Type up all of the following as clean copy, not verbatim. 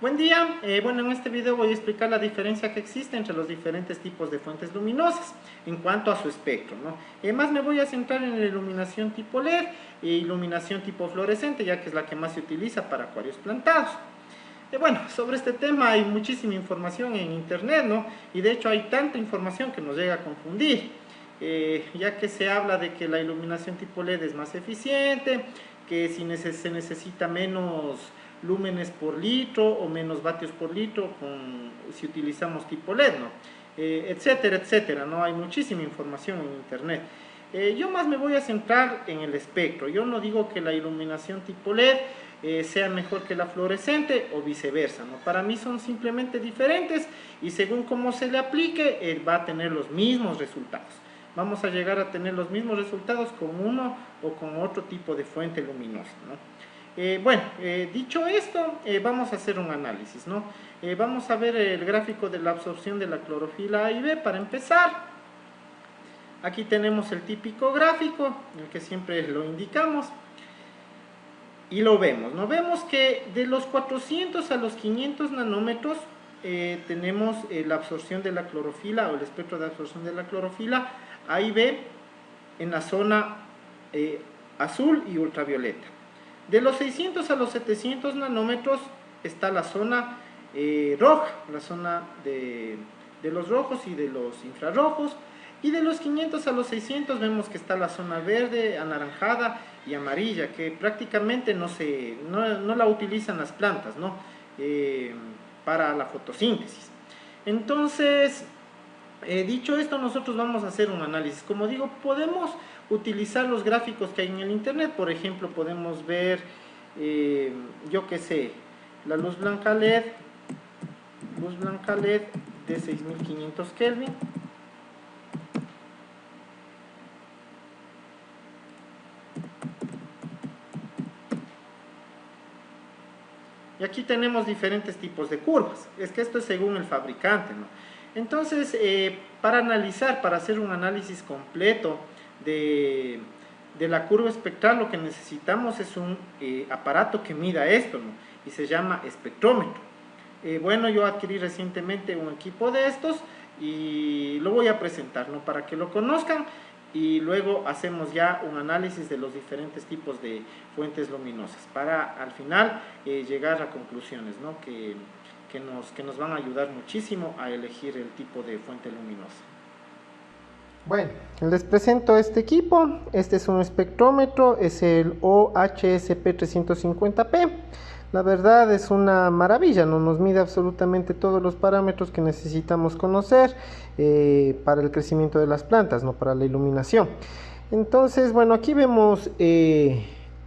Buen día, bueno, en este video voy a explicar la diferencia que existe entre los diferentes tipos de fuentes luminosas en cuanto a su espectro, ¿no? Además me voy a centrar en la iluminación tipo LED e iluminación tipo fluorescente, ya que es la que más se utiliza para acuarios plantados. Bueno, sobre este tema hay muchísima información en internet, ¿no? Y de hecho hay tanta información que nos llega a confundir, ya que se habla de que la iluminación tipo LED es más eficiente, que si se necesita menos lúmenes por litro o menos vatios por litro si utilizamos tipo LED, ¿no? Etcétera, etcétera, ¿no? Hay muchísima información en internet. Yo más me voy a centrar en el espectro. Yo no digo que la iluminación tipo LED sea mejor que la fluorescente o viceversa, ¿no? Para mí son simplemente diferentes y según cómo se le aplique va a tener los mismos resultados. Vamos a llegar a tener los mismos resultados con uno o con otro tipo de fuente luminosa, ¿no? Dicho esto, vamos a hacer un análisis, ¿no? Vamos a ver el gráfico de la absorción de la clorofila A y B para empezar. Aquí tenemos el típico gráfico, el que siempre lo indicamos. Y lo vemos, ¿no? Vemos que de los 400 a los 500 nanómetros tenemos la absorción de la clorofila o el espectro de absorción de la clorofila A y B en la zona azul y ultravioleta. De los 600 a los 700 nanómetros está la zona roja, la zona de los rojos y de los infrarrojos. Y de los 500 a los 600 vemos que está la zona verde, anaranjada y amarilla, que prácticamente no la utilizan las plantas, ¿no? Para la fotosíntesis. Entonces, dicho esto, nosotros vamos a hacer un análisis. Como digo, podemos utilizar los gráficos que hay en el internet. Por ejemplo, podemos ver, yo qué sé, la luz blanca LED de 6500 Kelvin. Y aquí tenemos diferentes tipos de curvas. Es que esto es según el fabricante, ¿no? Entonces, para analizar, para hacer un análisis completo de la curva espectral, lo que necesitamos es un aparato que mida esto, ¿no? Y se llama espectrómetro. Bueno, yo adquirí recientemente un equipo de estos y lo voy a presentar, ¿no? Para que lo conozcan. Y luego hacemos ya un análisis de los diferentes tipos de fuentes luminosas para al final llegar a conclusiones, ¿no? que nos van a ayudar muchísimo a elegir el tipo de fuente luminosa. Bueno, les presento este equipo. Este es un espectrómetro, es el OHSP 350P. La verdad es una maravilla, ¿no? Nos mide absolutamente todos los parámetros que necesitamos conocer para el crecimiento de las plantas, ¿no? Para la iluminación. Entonces, bueno, aquí vemos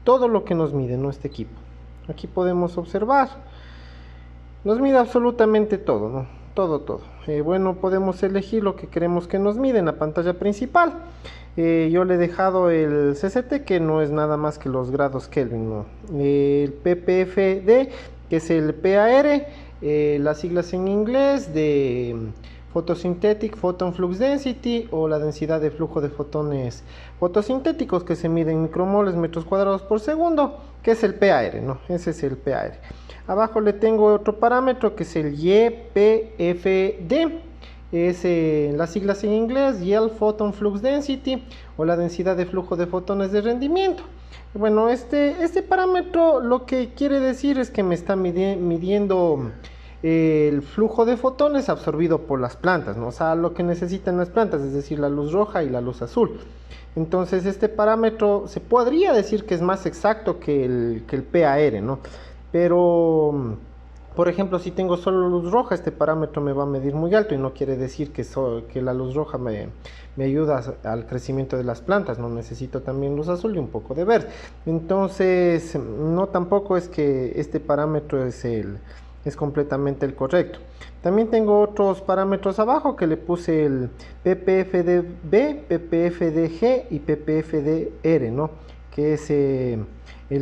todo lo que nos mide, ¿no? Este equipo. Aquí podemos observar, nos mide absolutamente todo, ¿no? Todo. Bueno, podemos elegir lo que queremos que nos mide en la pantalla principal. Yo le he dejado el CCT, que no es nada más que los grados Kelvin, ¿no? El PPFD, que es el PAR, las siglas en inglés de Photosynthetic Photon Flux Density, o la densidad de flujo de fotones fotosintéticos, que se mide en micromoles metros cuadrados por segundo, que es el PAR, ¿no? Ese es el PAR. Abajo le tengo otro parámetro que es el YPFD. Es las siglas en inglés, Yield Photon Flux Density, o la densidad de flujo de fotones de rendimiento. Bueno, este parámetro lo que quiere decir es que me está midiendo el flujo de fotones absorbido por las plantas, ¿no? O sea, lo que necesitan las plantas, es decir, la luz roja y la luz azul. Entonces, este parámetro se podría decir que es más exacto que el PAR, ¿no? Pero, por ejemplo, si tengo solo luz roja, este parámetro me va a medir muy alto, y no quiere decir que la luz roja me ayuda al crecimiento de las plantas, no, necesito también luz azul y un poco de verde. Entonces, no, tampoco es que este parámetro es completamente el correcto. También tengo otros parámetros abajo que le puse el PPFDB, PPFDG y PPFDR, ¿no? Que es el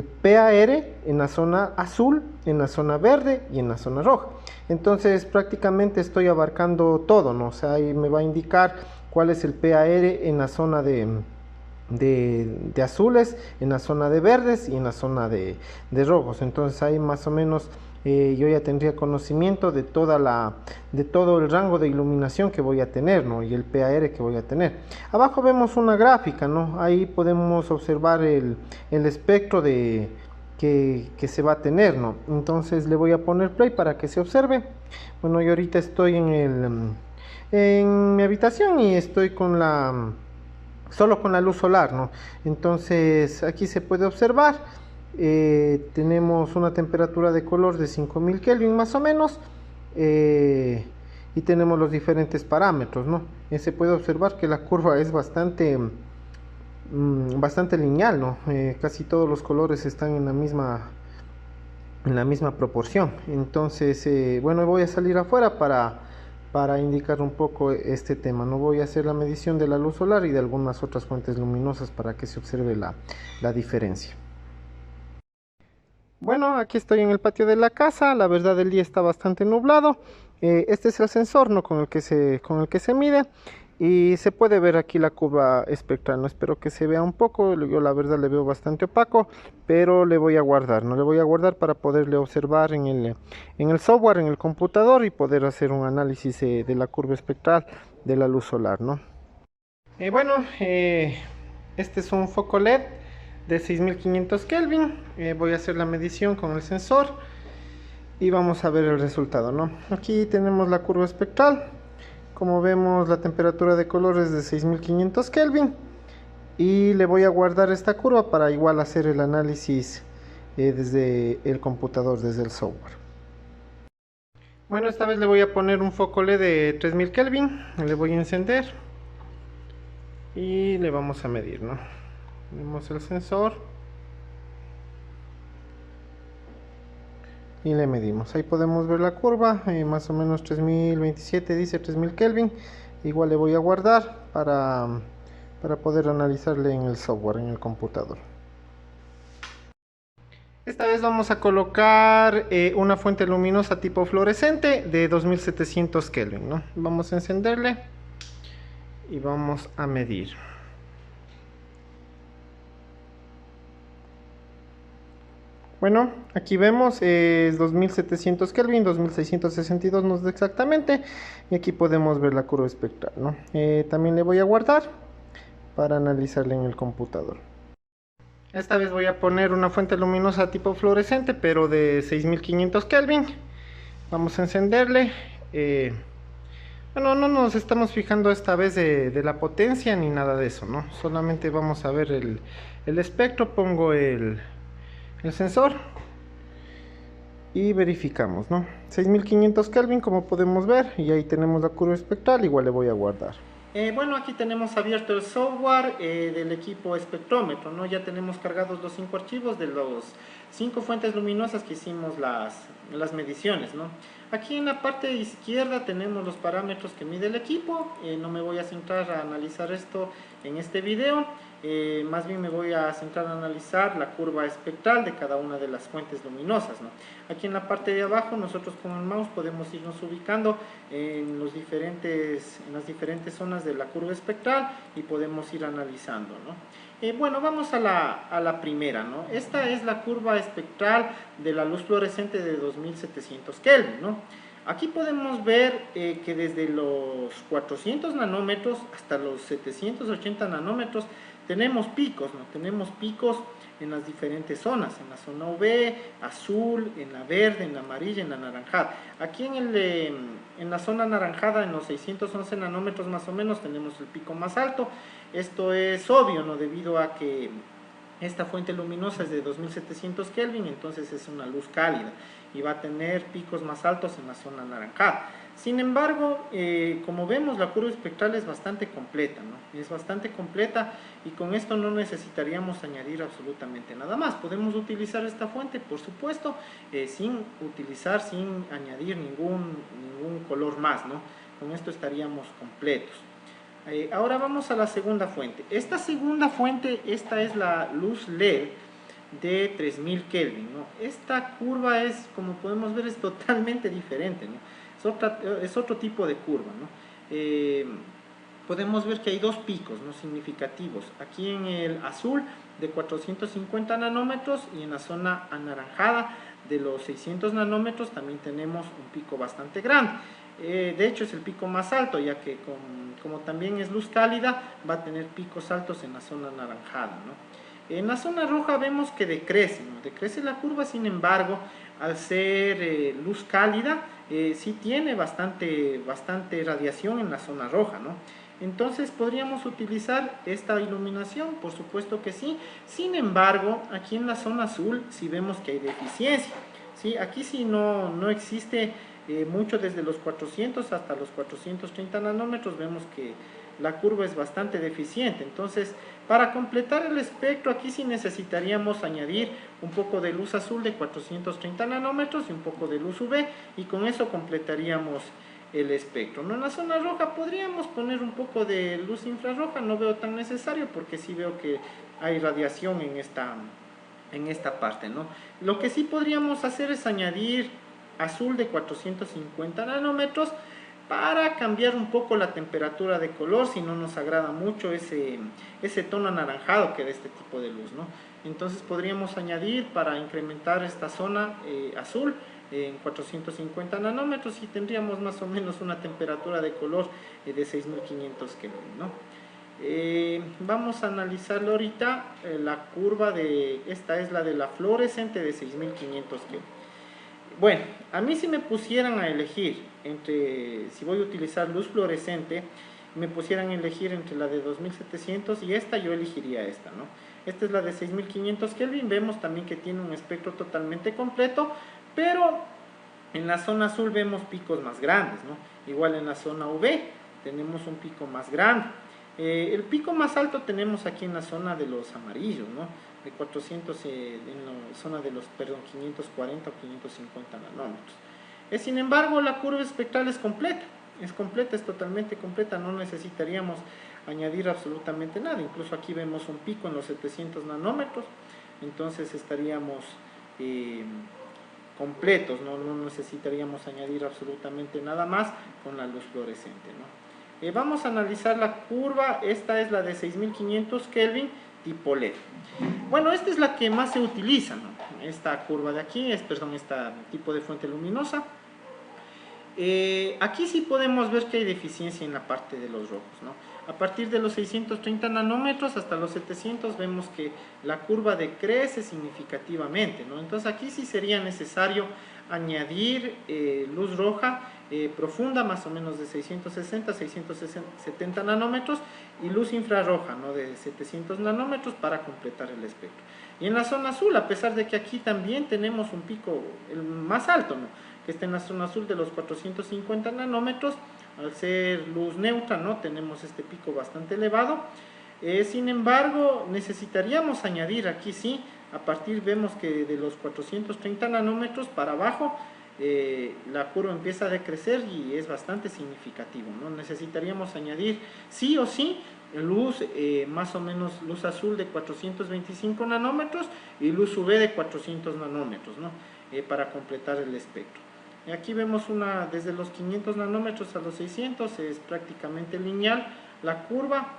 PAR en la zona azul, en la zona verde y en la zona roja. Entonces prácticamente estoy abarcando todo, ¿no? O sea, ahí me va a indicar cuál es el PAR en la zona de azules, en la zona de verdes y en la zona de rojos. Entonces ahí más o menos yo ya tendría conocimiento de de todo el rango de iluminación que voy a tener, ¿no? Y el PAR que voy a tener. Abajo vemos una gráfica, ¿no? Ahí podemos observar el espectro que se va a tener, ¿no? Entonces le voy a poner play para que se observe. Bueno, yo ahorita estoy en mi habitación y estoy solo con la luz solar, ¿no? Entonces aquí se puede observar, tenemos una temperatura de color de 5000 Kelvin más o menos, y tenemos los diferentes parámetros, ¿no? Se puede observar que la curva es bastante lineal, ¿no? Casi todos los colores están en la misma proporción. Entonces, bueno, voy a salir afuera para indicar un poco este tema. No voy a hacer la medición de la luz solar y de algunas otras fuentes luminosas para que se observe la diferencia. Bueno, aquí estoy en el patio de la casa. La verdad, el día está bastante nublado. Este es el sensor, ¿no? con el que se mide, y se puede ver aquí la curva espectral. No espero que se vea un poco, yo la verdad le veo bastante opaco, pero le voy a guardar, ¿no? Le voy a guardar para poderle observar en el software, en el computador, y poder hacer un análisis de la curva espectral de la luz solar, ¿no? Bueno, este es un foco LED de 6500 Kelvin. Voy a hacer la medición con el sensor y vamos a ver el resultado, ¿no? Aquí tenemos la curva espectral. Como vemos, la temperatura de color es de 6500 Kelvin, y le voy a guardar esta curva para igual hacer el análisis desde el computador, desde el software. Bueno, esta vez le voy a poner un foco LED de 3000 Kelvin, le voy a encender y le vamos a medir, ¿no? Tenemos el sensor y le medimos. Ahí podemos ver la curva, más o menos 3027, dice 3000 Kelvin. Igual le voy a guardar para poder analizarle en el software, en el computador. Esta vez vamos a colocar una fuente luminosa tipo fluorescente de 2700 Kelvin, ¿no? Vamos a encenderle y vamos a medir. Bueno, aquí vemos es 2700 Kelvin, 2662 nos da exactamente, y aquí podemos ver la curva espectral, ¿no? También le voy a guardar para analizarle en el computador. Esta vez voy a poner una fuente luminosa tipo fluorescente, pero de 6500 Kelvin. Vamos a encenderle. Bueno, no nos estamos fijando esta vez de la potencia ni nada de eso, ¿no? Solamente vamos a ver el espectro. Pongo el sensor y verificamos, ¿no? 6500 Kelvin, como podemos ver, y ahí tenemos la curva espectral. Igual le voy a guardar. Bueno, aquí tenemos abierto el software del equipo espectrómetro, ¿no? Ya tenemos cargados los 5 archivos de los 5 fuentes luminosas que hicimos las mediciones, ¿no? Aquí en la parte izquierda tenemos los parámetros que mide el equipo. No me voy a centrar a analizar esto en este video. Más bien me voy a centrar a analizar la curva espectral de cada una de las fuentes luminosas, ¿no? Aquí en la parte de abajo nosotros con el mouse podemos irnos ubicando en las diferentes zonas de la curva espectral y podemos ir analizando, ¿no? Bueno, vamos a la primera, ¿no? Esta es la curva espectral de la luz fluorescente de 2700 Kelvin, ¿no? Aquí podemos ver que desde los 400 nanómetros hasta los 780 nanómetros tenemos picos, ¿no? Tenemos picos en las diferentes zonas, en la zona UV, azul, en la verde, en la amarilla, en la naranjada. Aquí en la zona naranjada, en los 611 nanómetros más o menos, tenemos el pico más alto. Esto es obvio, ¿no? Debido a que esta fuente luminosa es de 2700 Kelvin, entonces es una luz cálida y va a tener picos más altos en la zona anaranjada. Sin embargo, como vemos, la curva espectral es bastante completa, ¿no? Es bastante completa, y con esto no necesitaríamos añadir absolutamente nada más. Podemos utilizar esta fuente, por supuesto, sin añadir ningún color más, ¿no? Con esto estaríamos completos. Ahora vamos a la segunda fuente. Esta segunda fuente, esta es la luz LED de 3000 Kelvin, ¿no? Esta curva es, como podemos ver, es totalmente diferente, ¿no? Es otro tipo de curva, ¿no? Podemos ver que hay dos picos, ¿no? Significativos. Aquí en el azul de 450 nanómetros y en la zona anaranjada de los 600 nanómetros también tenemos un pico bastante grande. De hecho es el pico más alto, ya que como también es luz cálida, va a tener picos altos en la zona anaranjada, ¿no? En la zona roja vemos que decrece, ¿no? Decrece la curva, sin embargo, al ser luz cálida, sí tiene bastante radiación en la zona roja, ¿no? Entonces podríamos utilizar esta iluminación, por supuesto que sí. Sin embargo, aquí en la zona azul sí vemos que hay deficiencia, ¿sí? Aquí sí no existe mucho, desde los 400 hasta los 430 nanómetros vemos que la curva es bastante deficiente. Entonces, para completar el espectro, aquí sí necesitaríamos añadir un poco de luz azul de 430 nanómetros y un poco de luz UV, y con eso completaríamos el espectro, ¿no? En la zona roja podríamos poner un poco de luz infrarroja, no veo tan necesario porque sí veo que hay radiación en esta parte, ¿no? Lo que sí podríamos hacer es añadir azul de 450 nanómetros para cambiar un poco la temperatura de color, si no nos agrada mucho ese tono anaranjado que da este tipo de luz, ¿no? Entonces podríamos añadir, para incrementar esta zona azul, en 450 nanómetros, y tendríamos más o menos una temperatura de color de 6500 Kelvin, ¿no? Vamos a analizarlo ahorita. La curva esta es la de la fluorescente de 6500 Kelvin. Bueno, a mí si me pusieran a elegir si voy a utilizar luz fluorescente, me pusieran a elegir entre la de 2700 y esta, yo elegiría esta, ¿no? Esta es la de 6500 Kelvin, vemos también que tiene un espectro totalmente completo, pero en la zona azul vemos picos más grandes, ¿no? Igual en la zona UV tenemos un pico más grande. El pico más alto tenemos aquí en la zona de los amarillos, ¿no? De 400, en la zona de los, 540 o 550 nanómetros. Sin embargo, la curva espectral es completa, es totalmente completa, no necesitaríamos añadir absolutamente nada. Incluso aquí vemos un pico en los 700 nanómetros, entonces estaríamos completos, ¿no? No necesitaríamos añadir absolutamente nada más con la luz fluorescente, ¿no? Vamos a analizar la curva. Esta es la de 6500 Kelvin tipo LED. Bueno, esta es la que más se utiliza, ¿no? Esta curva de aquí, este tipo de fuente luminosa. Aquí sí podemos ver que hay deficiencia en la parte de los rojos, ¿no? A partir de los 630 nanómetros hasta los 700 vemos que la curva decrece significativamente, ¿no? Entonces aquí sí sería necesario añadir luz roja profunda, más o menos de 660 a 670 nanómetros, y luz infrarroja, ¿no? De 700 nanómetros para completar el espectro. Y en la zona azul, a pesar de que aquí también tenemos un pico el más alto, ¿no? Que está en la zona azul de los 450 nanómetros, al ser luz neutra, ¿no? Tenemos este pico bastante elevado. Sin embargo, necesitaríamos añadir aquí sí, vemos que de los 430 nanómetros para abajo, la curva empieza a decrecer y es bastante significativo, ¿no? Necesitaríamos añadir sí o sí luz, más o menos luz azul de 425 nanómetros y luz UV de 400 nanómetros, ¿no? Para completar el espectro. Aquí vemos desde los 500 nanómetros a los 600, es prácticamente lineal la curva.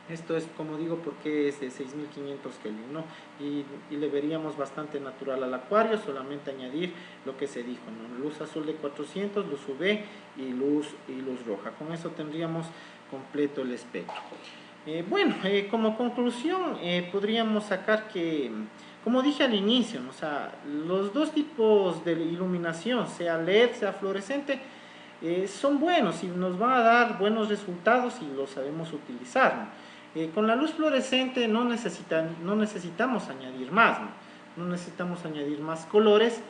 Esto es, como digo, porque es de 6500 Kelvin, ¿no? Y le veríamos bastante natural al acuario, solamente añadir lo que se dijo, ¿no? Luz azul de 400, luz UV y luz roja. Con eso tendríamos completo el espectro. Bueno, como conclusión podríamos sacar que, como dije al inicio, ¿no? O sea, los dos tipos de iluminación, sea LED, sea fluorescente, son buenos y nos van a dar buenos resultados si los sabemos utilizar, ¿no? Con la luz fluorescente no necesitamos añadir más, ¿no? No necesitamos añadir más colores.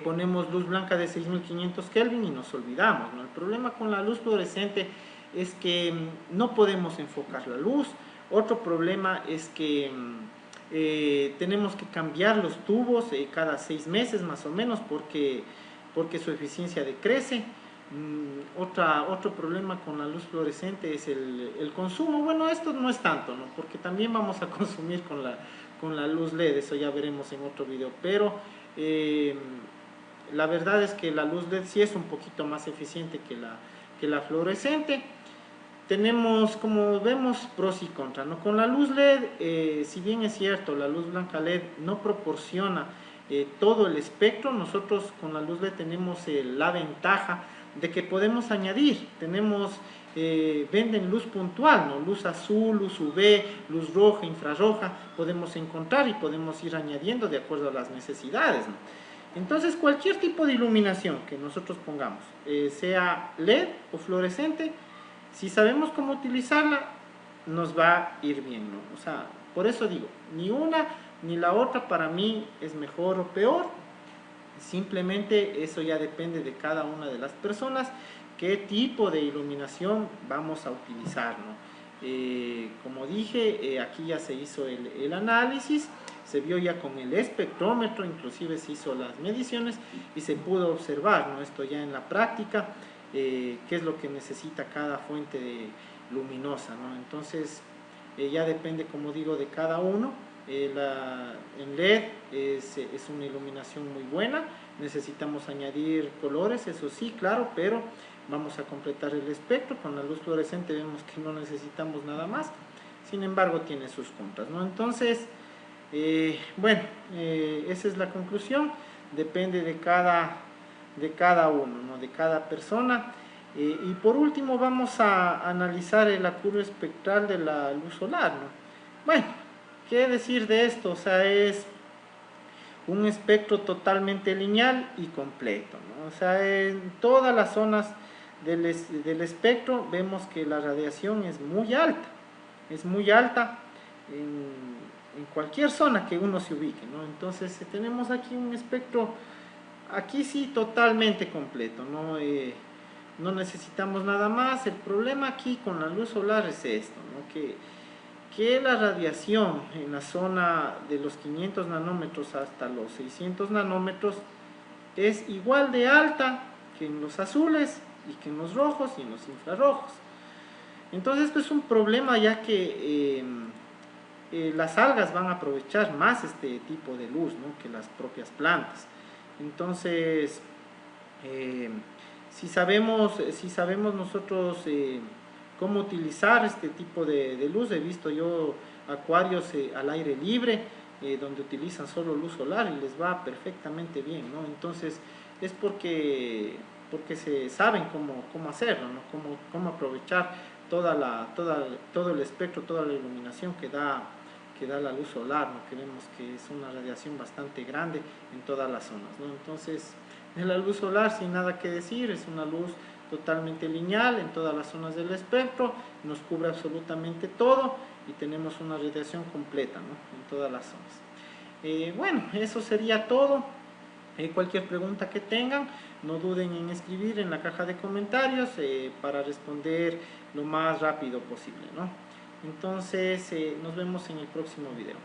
Ponemos luz blanca de 6500 Kelvin y nos olvidamos, ¿no? El problema con la luz fluorescente es que no podemos enfocar la luz. Otro problema es que tenemos que cambiar los tubos cada 6 meses más o menos, porque su eficiencia decrece. Otro problema con la luz fluorescente es el consumo. Bueno, esto no es tanto, ¿no? Porque también vamos a consumir con la luz LED, eso ya veremos en otro video, pero la verdad es que la luz LED sí es un poquito más eficiente que la fluorescente. Tenemos, como vemos, pros y contras, ¿no? Con la luz LED, si bien es cierto, la luz blanca LED no proporciona todo el espectro. Nosotros con la luz LED tenemos la ventaja de que podemos añadir, venden luz puntual, ¿no? Luz azul, luz UV, luz roja, infrarroja, podemos encontrar y podemos ir añadiendo de acuerdo a las necesidades, ¿no? Entonces cualquier tipo de iluminación que nosotros pongamos, sea LED o fluorescente, si sabemos cómo utilizarla, nos va a ir bien, ¿no? O sea, por eso digo, ni una ni la otra para mí es mejor o peor, simplemente eso ya depende de cada una de las personas, qué tipo de iluminación vamos a utilizar, ¿no? Como dije, aquí ya se hizo el análisis, se vio ya con el espectrómetro, inclusive se hizo las mediciones y se pudo observar, ¿no? Esto ya en la práctica, qué es lo que necesita cada fuente luminosa, ¿no? Entonces, ya depende, como digo, de cada uno. En LED es una iluminación muy buena, necesitamos añadir colores, eso sí, claro, pero vamos a completar el espectro. Con la luz fluorescente vemos que no necesitamos nada más, sin embargo tiene sus contras, ¿no? Entonces, bueno, esa es la conclusión, depende de cada uno, ¿no? De cada persona. Y por último vamos a analizar la curva espectral de la luz solar, ¿no? Bueno, ¿qué decir de esto? O sea, es un espectro totalmente lineal y completo, ¿no? O sea, en todas las zonas del espectro vemos que la radiación es muy alta en cualquier zona que uno se ubique, ¿no? Entonces tenemos aquí un espectro, aquí sí totalmente completo, ¿no? No necesitamos nada más. El problema aquí con la luz solar es esto, ¿no? Que la radiación en la zona de los 500 nanómetros hasta los 600 nanómetros es igual de alta que en los azules y que en los rojos y en los infrarrojos. Entonces esto es un problema, ya que las algas van a aprovechar más este tipo de luz, ¿no? Que las propias plantas. Entonces, si sabemos nosotros cómo utilizar este tipo de luz, he visto yo acuarios al aire libre, donde utilizan solo luz solar y les va perfectamente bien, ¿no? Entonces es porque se saben cómo hacerlo, ¿no? Cómo aprovechar todo el espectro, toda la iluminación que da la luz solar, ¿no? Que vemos que es una radiación bastante grande en todas las zonas, ¿no? Entonces, de la luz solar, sin nada que decir, es una luz totalmente lineal en todas las zonas del espectro, nos cubre absolutamente todo y tenemos una radiación completa, ¿no? En todas las zonas. Bueno, eso sería todo. Cualquier pregunta que tengan, no duden en escribir en la caja de comentarios para responder lo más rápido posible, ¿no? Entonces, nos vemos en el próximo video.